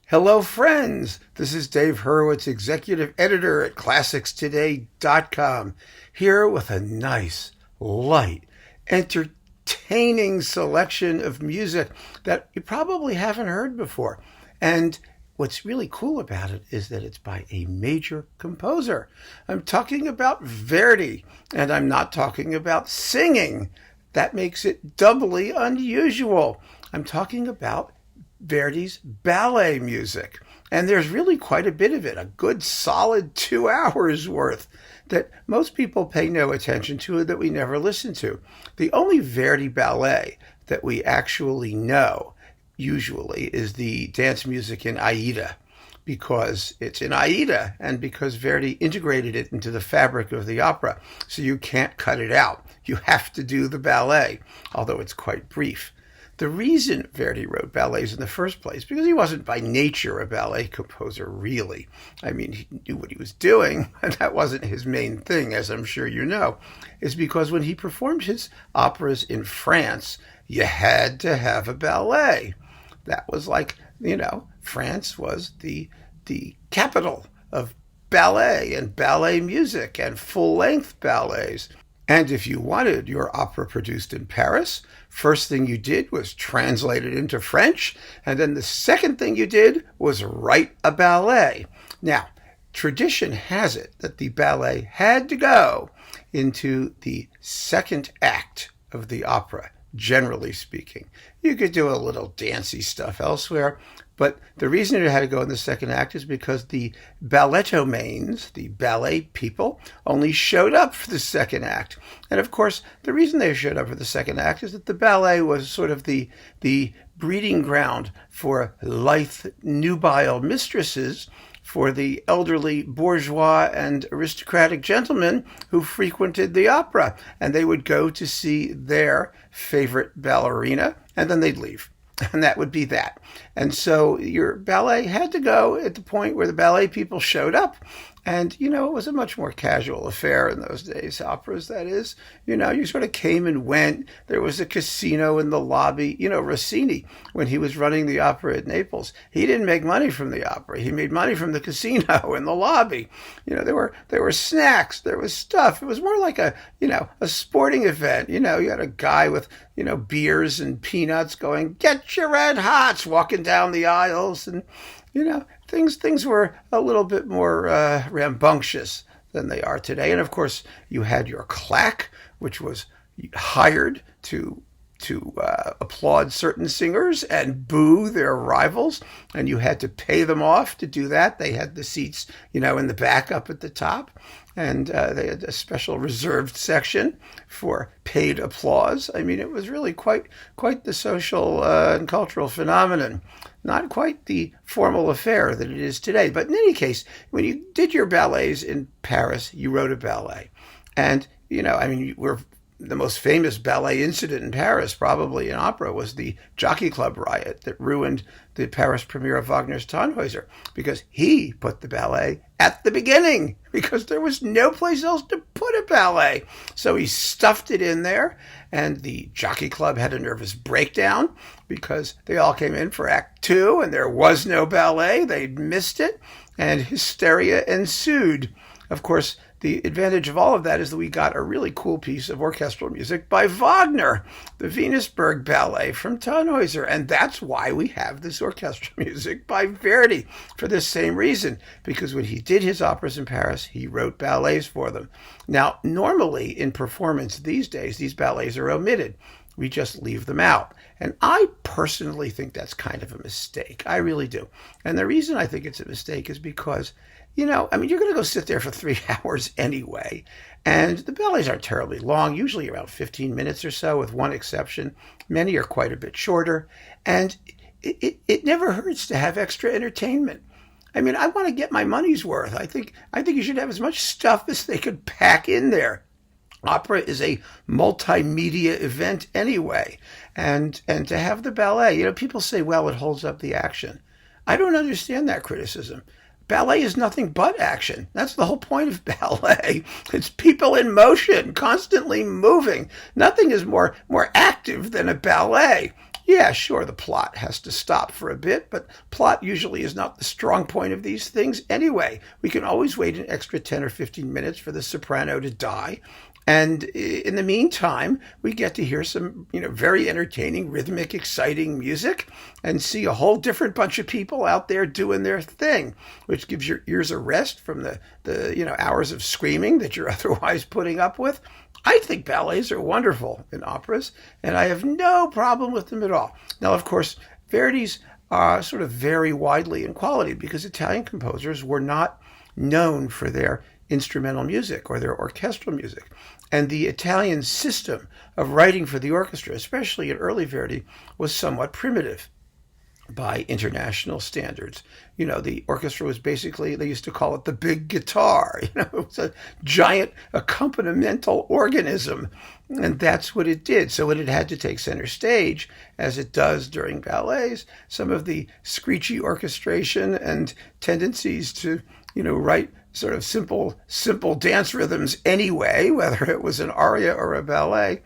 Hello, friends. This is Dave Hurwitz, executive editor at ClassicsToday.com, here with a nice, light, entertaining selection of music that you probably haven't heard before. And what's really cool about it is that it's by a major composer. I'm talking about Verdi, and I'm not talking about singing. That makes it doubly unusual. I'm talking about Verdi's ballet music. And there's really quite a bit of it, a good solid 2 hours worth that most people pay no attention to and that we never listen to. The only Verdi ballet that we actually know usually is the dance music in Aida, because it's in Aida and because Verdi integrated it into the fabric of the opera. So you can't cut it out. You have to do the ballet, although it's quite brief. The reason Verdi wrote ballets in the first place, because he wasn't by nature a ballet composer, really. I mean, he knew what he was doing, and that wasn't his main thing, as I'm sure you know, is because when he performed his operas in France, you had to have a ballet. That was like, France was the capital of ballet and ballet music and full-length ballets. And if you wanted your opera produced in Paris, first thing you did was translate it into French, and then the second thing you did was write a ballet. Now, tradition has it that the ballet had to go into the second act of the opera, generally speaking. You could do a little dancey stuff elsewhere, but the reason it had to go in the second act is because the ballettomanes, the ballet people, only showed up for the second act. And of course, the reason they showed up for the second act is that the ballet was sort of the breeding ground for lithe, nubile mistresses, for the elderly bourgeois and aristocratic gentlemen who frequented the opera. And they would go to see their favorite ballerina, and then they'd leave. And that would be that. And so your ballet had to go at the point where the ballet people showed up. And, it was a much more casual affair in those days, operas, that is. You sort of came and went. There was a casino in the lobby. Rossini, when he was running the opera at Naples, he didn't make money from the opera. He made money from the casino in the lobby. There were snacks. There was stuff. It was more like a sporting event. You had a guy with, beers and peanuts going, "Get your red hots," walking down the aisles. And, things were a little bit more rambunctious than they are today. And of course, you had your claque, which was hired to applaud certain singers and boo their rivals, and you had to pay them off to do that. They had the seats, in the back up at the top, and they had a special reserved section for paid applause. I mean, it was really quite the social and cultural phenomenon. Not quite the formal affair that it is today. But in any case, when you did your ballets in Paris, you wrote a ballet. And, we're the most famous ballet incident in Paris, probably in opera, was the Jockey Club riot that ruined the Paris premiere of Wagner's Tannhäuser, because he put the ballet at the beginning, because there was no place else to put a ballet. So he stuffed it in there, and the Jockey Club had a nervous breakdown because they all came in for Act 2, and there was no ballet. They'd missed it, and hysteria ensued. Of course, the advantage of all of that is that we got a really cool piece of orchestral music by Wagner, the Venusberg Ballet from Tannhäuser. And that's why we have this orchestral music by Verdi, for the same reason, because when he did his operas in Paris, he wrote ballets for them. Now, normally in performance these days, these ballets are omitted. We just leave them out. And I personally think that's kind of a mistake. I really do. And the reason I think it's a mistake is because you're going to go sit there for 3 hours anyway. And the ballets aren't terribly long, usually around 15 minutes or so, with one exception. Many are quite a bit shorter. And it never hurts to have extra entertainment. I mean, I want to get my money's worth. I think you should have as much stuff as they could pack in there. Opera is a multimedia event anyway. And to have the ballet, people say, well, it holds up the action. I don't understand that criticism. Ballet is nothing but action. That's the whole point of ballet. It's people in motion, constantly moving. Nothing is more active than a ballet. Yeah, sure, the plot has to stop for a bit, but plot usually is not the strong point of these things anyway. We can always wait an extra 10 or 15 minutes for the soprano to die. And in the meantime, we get to hear some, very entertaining, rhythmic, exciting music and see a whole different bunch of people out there doing their thing, which gives your ears a rest from the hours of screaming that you're otherwise putting up with. I think ballets are wonderful in operas, and I have no problem with them at all. Now, of course, Verdi's sort of vary widely in quality because Italian composers were not known for their instrumental music or their orchestral music. And the Italian system of writing for the orchestra, especially in early Verdi, was somewhat primitive by international standards. The orchestra was basically, they used to call it the big guitar. It was a giant accompanimental organism, and that's what it did. So when it had to take center stage, as it does during ballets, some of the screechy orchestration and tendencies to, write sort of simple dance rhythms anyway, whether it was an aria or a ballet,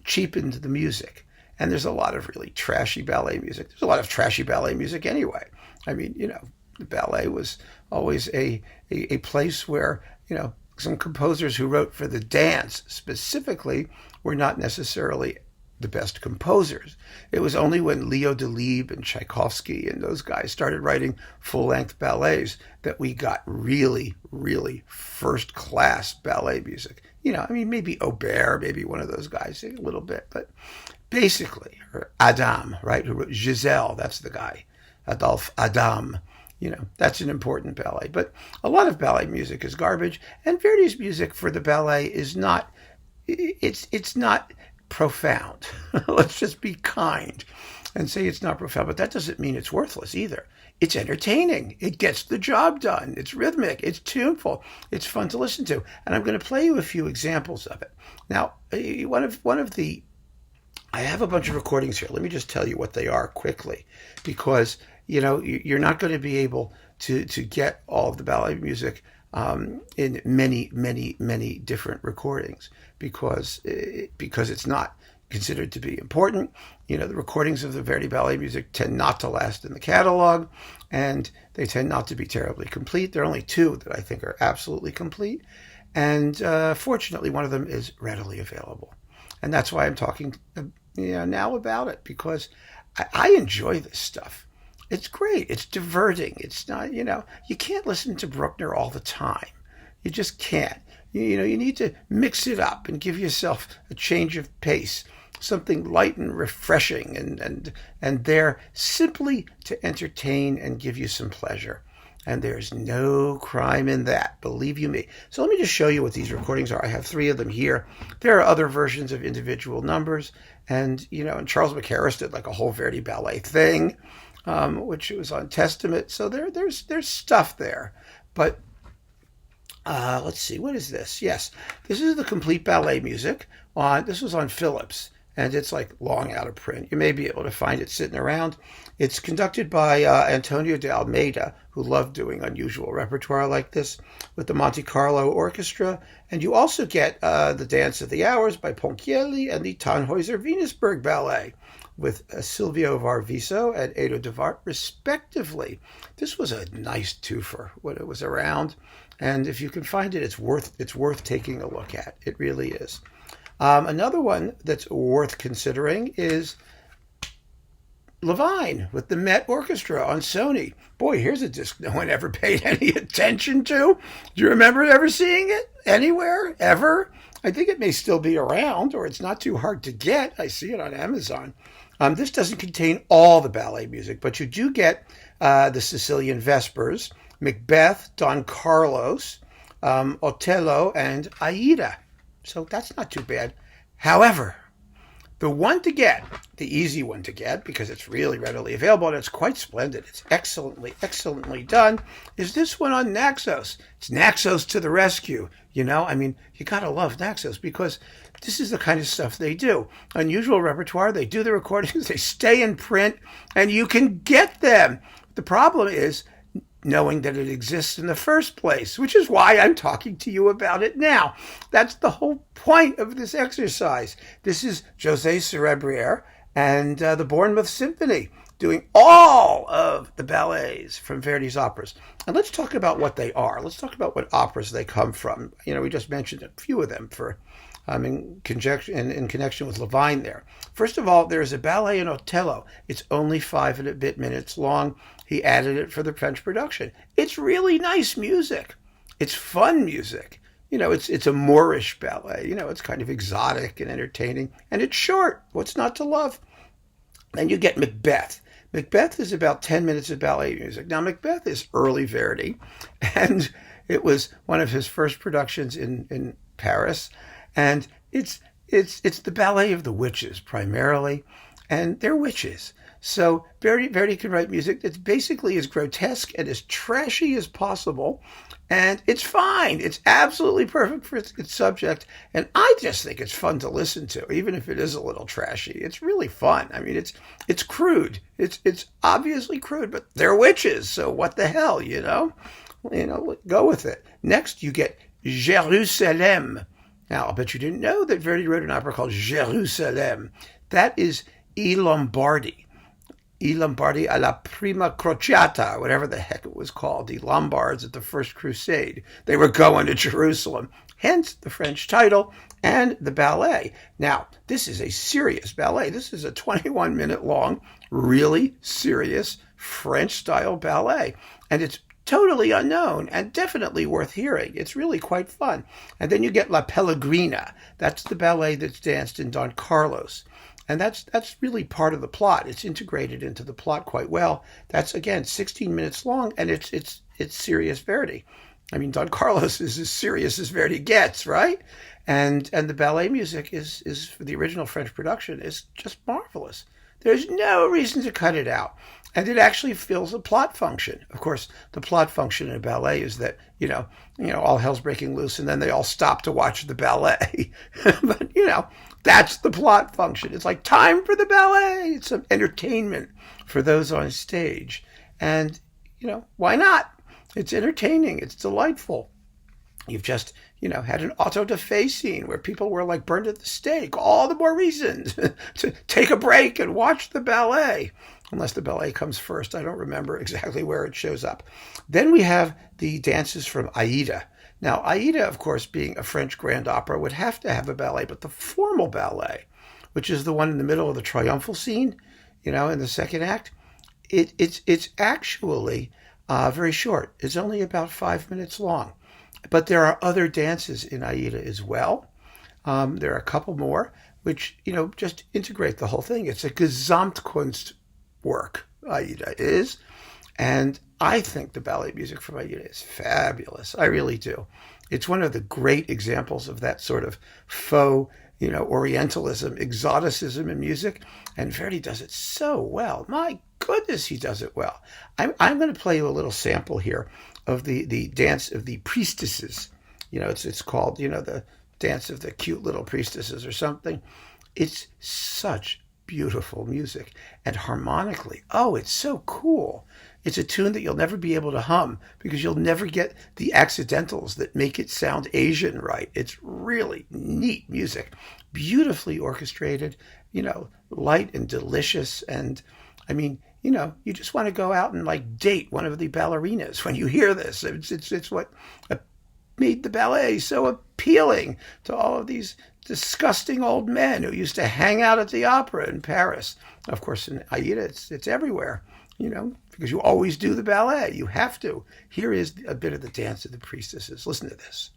cheapened the music. And there's a lot of really trashy ballet music. There's a lot of trashy ballet music anyway. I mean, the ballet was always a place where, some composers who wrote for the dance specifically were not necessarily the best composers. It was only when Leo Delibes and Tchaikovsky and those guys started writing full-length ballets that we got really, really first-class ballet music. Maybe Aubert, maybe one of those guys, a little bit, but basically, or Adam, right, who wrote Giselle, that's the guy, Adolphe Adam. That's an important ballet. But a lot of ballet music is garbage, and Verdi's music for the ballet is not, it's not profound. Let's just be kind and say it's not profound, but that doesn't mean it's worthless either. It's entertaining. It gets the job done. It's rhythmic. It's tuneful. It's fun to listen to. And I'm going to play you a few examples of it. Now, I have a bunch of recordings here. Let me just tell you what they are quickly, because you're not going to be able to get all of the ballet music in many, many, many different recordings because it's not considered to be important. The recordings of the Verdi ballet music tend not to last in the catalog, and they tend not to be terribly complete. There are only two that I think are absolutely complete, and fortunately, one of them is readily available. And that's why I'm talking now about it, because I enjoy this stuff. It's great. It's diverting. It's not, you can't listen to Bruckner all the time. You just can't. You need to mix it up and give yourself a change of pace, something light and refreshing, and there simply to entertain and give you some pleasure. And there's no crime in that, believe you me. So let me just show you what these recordings are. I have 3 of them here. There are other versions of individual numbers, and and Charles McHarris did like a whole Verdi ballet thing, which was on Testament. So there's stuff there, but let's see, what is this? Yes, this is the complete ballet music. This was on Philips, and it's like long out of print. You may be able to find it sitting around. It's conducted by Antonio de Almeida, who loved doing unusual repertoire like this, with the Monte Carlo Orchestra. And you also get the Dance of the Hours by Ponchielli and the Tannhäuser Venusberg Ballet with Silvio Varviso and Edo de Wart, respectively. This was a nice twofer when it was around, and if you can find it, it's worth taking a look at. It really is. Another one that's worth considering is Levine with the Met Orchestra on Sony. Boy, here's a disc no one ever paid any attention to. Do you remember ever seeing it anywhere, ever? I think it may still be around, or it's not too hard to get. I see it on Amazon. This doesn't contain all the ballet music, but you do get the Sicilian Vespers, Macbeth, Don Carlos, Otello, and Aida. So that's not too bad. However, the one to get, the easy one to get, because it's really readily available and it's quite splendid, it's excellently done, is this one on Naxos. It's Naxos to the rescue. You gotta love Naxos, because this is the kind of stuff they do. Unusual repertoire, they do the recordings, they stay in print, and you can get them. The problem is knowing that it exists in the first place, which is why I'm talking to you about it now. That's the whole point of this exercise. This is José Serebrier and the Bournemouth Symphony, doing all of the ballets from Verdi's operas. And let's talk about what they are. Let's talk about what operas they come from. We just mentioned a few of them for in connection with Levine there. First of all, there's a ballet in Otello. It's only 5 and a bit minutes long. He added it for the French production. It's really nice music. It's fun music. It's a Moorish ballet. It's kind of exotic and entertaining, and it's short. What's not to love? Then you get Macbeth. Macbeth is about 10 minutes of ballet music. Now, Macbeth is early Verdi, and it was one of his first productions in Paris. And it's the ballet of the witches primarily, and they're witches. So Verdi can write music that's basically as grotesque and as trashy as possible, and it's fine. It's absolutely perfect for its subject, and I just think it's fun to listen to, even if it is a little trashy. It's really fun. I mean, it's crude. It's obviously crude, but they're witches, so what the hell, go with it. Next, you get Jérusalem. Now, I'll bet you didn't know that Verdi wrote an opera called Jérusalem. That is I Lombardi alla prima crociata, whatever the heck it was called, the Lombards at the First Crusade. They were going to Jerusalem, hence the French title and the ballet. Now, this is a serious ballet. This is a 21-minute long, really serious French-style ballet, and it's totally unknown and definitely worth hearing. It's really quite fun. And then you get La Pellegrina. That's the ballet that's danced in Don Carlos. And that's really part of the plot. It's integrated into the plot quite well. That's, again, 16 minutes long, and it's serious Verdi. I mean, Don Carlos is as serious as Verdi gets, right? And the ballet music is for the original French production is just marvelous. There's no reason to cut it out. And it actually fills a plot function. Of course, the plot function in a ballet is that, all hell's breaking loose and then they all stop to watch the ballet. But, that's the plot function. It's like time for the ballet. It's some entertainment for those on stage. And, why not? It's entertaining. It's delightful. You've just, had an auto da fe scene where people were like burned at the stake. All the more reason to take a break and watch the ballet. Unless the ballet comes first. I don't remember exactly where it shows up. Then we have the dances from Aida. Now, Aida, of course, being a French grand opera, would have to have a ballet, but the formal ballet, which is the one in the middle of the triumphal scene, in the second act, it's actually very short. It's only about 5 minutes long. But there are other dances in Aida as well. There are a couple more, which, just integrate the whole thing. It's a Gesamtkunst work, Aida is. And I think the ballet music from Aida is fabulous. I really do. It's one of the great examples of that sort of faux, Orientalism, exoticism in music. And Verdi does it so well. My goodness, he does it well. I'm going to play you a little sample here of the dance of the Priestesses. It's called, the dance of the cute little priestesses or something. It's such beautiful music, and harmonically, it's so cool. It's a tune that you'll never be able to hum because you'll never get the accidentals that make it sound Asian right. It's really neat music, beautifully orchestrated, light and delicious. And I mean, you just want to go out and like date one of the ballerinas when you hear this. It's what made the ballet so appealing to all of these disgusting old men who used to hang out at the opera in Paris. Of course, in Aida, it's everywhere, because you always do the ballet. You have to. Here is a bit of the dance of the Priestesses. Listen to this.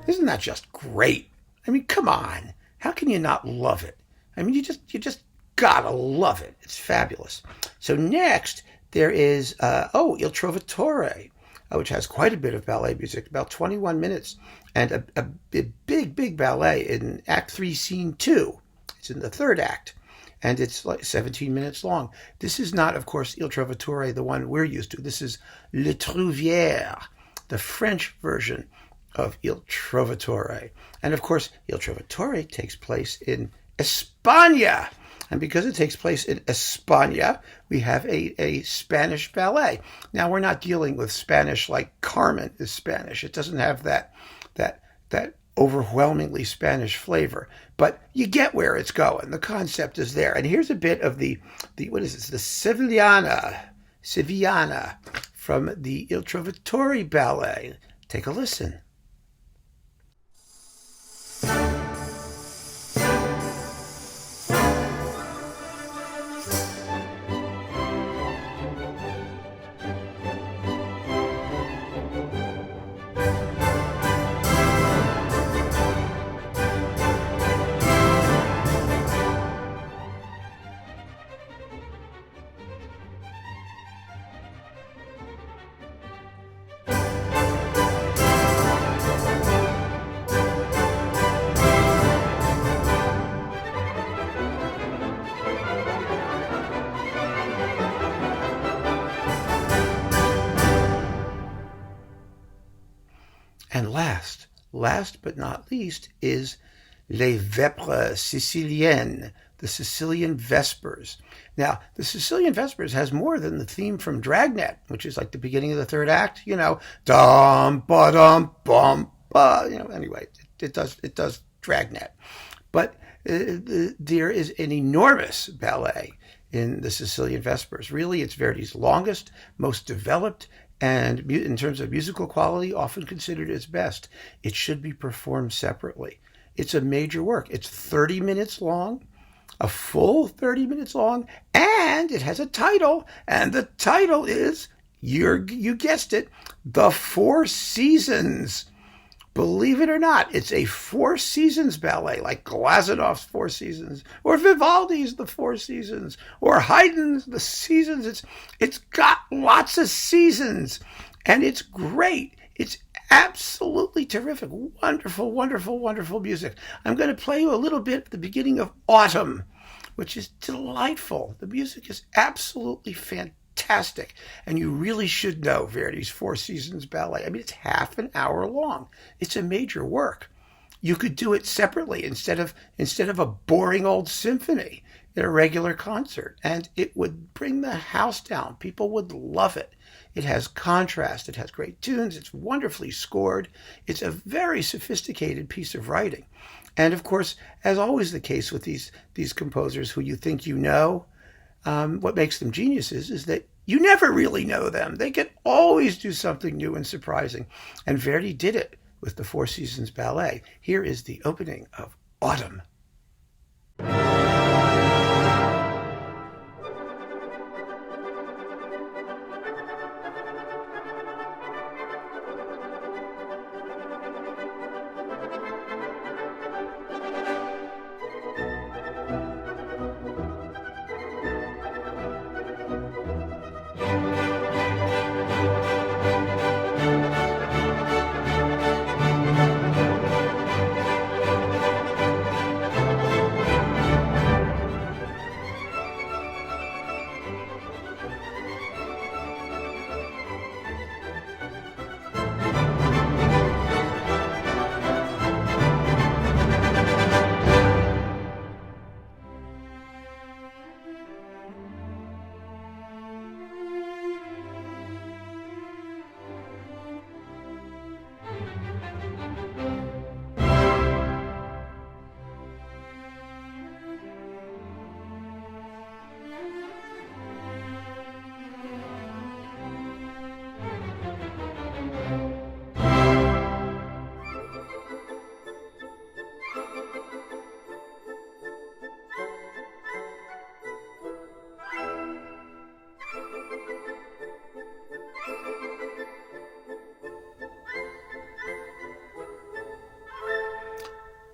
Isn't that just great? I mean, come on. How can you not love it? I mean, you just gotta love it. It's fabulous. So next, there is, Il Trovatore, which has quite a bit of ballet music, about 21 minutes, and a big ballet in Act 3, Scene 2. It's in the third act, and it's like 17 minutes long. This is not, of course, Il Trovatore, the one we're used to. This is Le Trouvière, the French version of Il Trovatore. And, of course, Il Trovatore takes place in España. And because it takes place in España, we have a Spanish ballet. Now, we're not dealing with Spanish like Carmen is Spanish. It doesn't have that overwhelmingly Spanish flavor. But you get where it's going. The concept is there. And here's a bit of the what is this? The Sevillana from the Il Trovatore ballet. Take a listen. And last but not least, is Les Vespres Siciliennes, the Sicilian Vespers. Now, the Sicilian Vespers has more than the theme from Dragnet, which is like the beginning of the third act, dum ba dum bum ba. Anyway, it does Dragnet, but there is an enormous ballet in the Sicilian Vespers. Really, it's Verdi's longest, most developed, and in terms of musical quality, often considered its best. It should be performed separately. It's a major work. It's 30 minutes long, a full 30 minutes long, and it has a title, and the title is, you guessed it, The Four Seasons. Believe it or not, it's a Four Seasons ballet, like Glazonov's Four Seasons, or Vivaldi's The Four Seasons, or Haydn's The Seasons. It's got lots of seasons, and it's great. It's absolutely terrific. Wonderful, wonderful, wonderful music. I'm going to play you a little bit at the beginning of Autumn, which is delightful. The music is absolutely fantastic, and you really should know Verdi's Four Seasons ballet. I mean, it's half an hour long. It's a major work. You could do it separately instead of a boring old symphony in a regular concert, and it would bring the house down. People would love it. It has contrast. It has great tunes. It's wonderfully scored. It's a very sophisticated piece of writing. And of course, as always the case with these composers who you think you know, what makes them geniuses is that you never really know them. They can always do something new and surprising. And Verdi did it with the Four Seasons Ballet. Here is the opening of Autumn.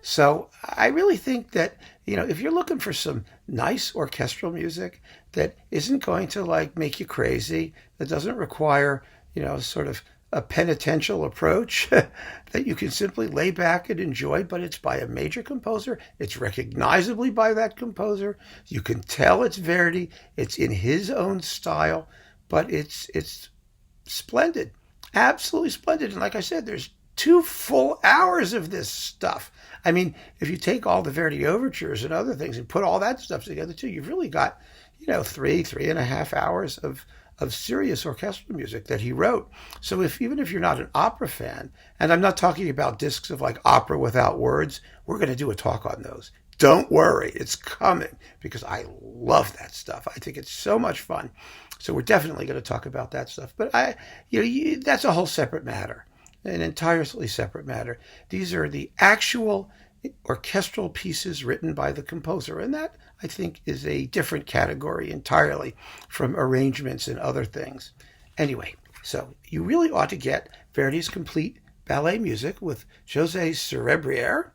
So I really think that if you're looking for some nice orchestral music that isn't going to like make you crazy, that doesn't require, sort of a penitential approach that you can simply lay back and enjoy, but it's by a major composer. It's recognizably by that composer. You can tell it's Verdi. It's in his own style, but it's splendid, absolutely splendid. And like I said, there's 2 full hours of this stuff. I mean, if you take all the Verdi overtures and other things and put all that stuff together too, you've really got, 3.5 hours of serious orchestral music that he wrote. So even if you're not an opera fan, and I'm not talking about discs of like opera without words, we're going to do a talk on those. Don't worry, it's coming, because I love that stuff. I think it's so much fun. So we're definitely going to talk about that stuff. But that's a whole separate matter, an entirely separate matter. These are the actual orchestral pieces written by the composer, and that, I think, is a different category entirely from arrangements and other things. Anyway, so you really ought to get Verdi's complete ballet music with José Serebrier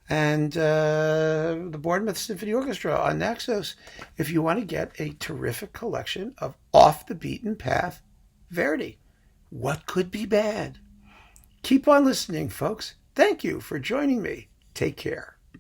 and the Bournemouth Symphony Orchestra on Naxos if you want to get a terrific collection of off-the-beaten-path Verdi. What could be bad? Keep on listening, folks. Thank you for joining me. Take care.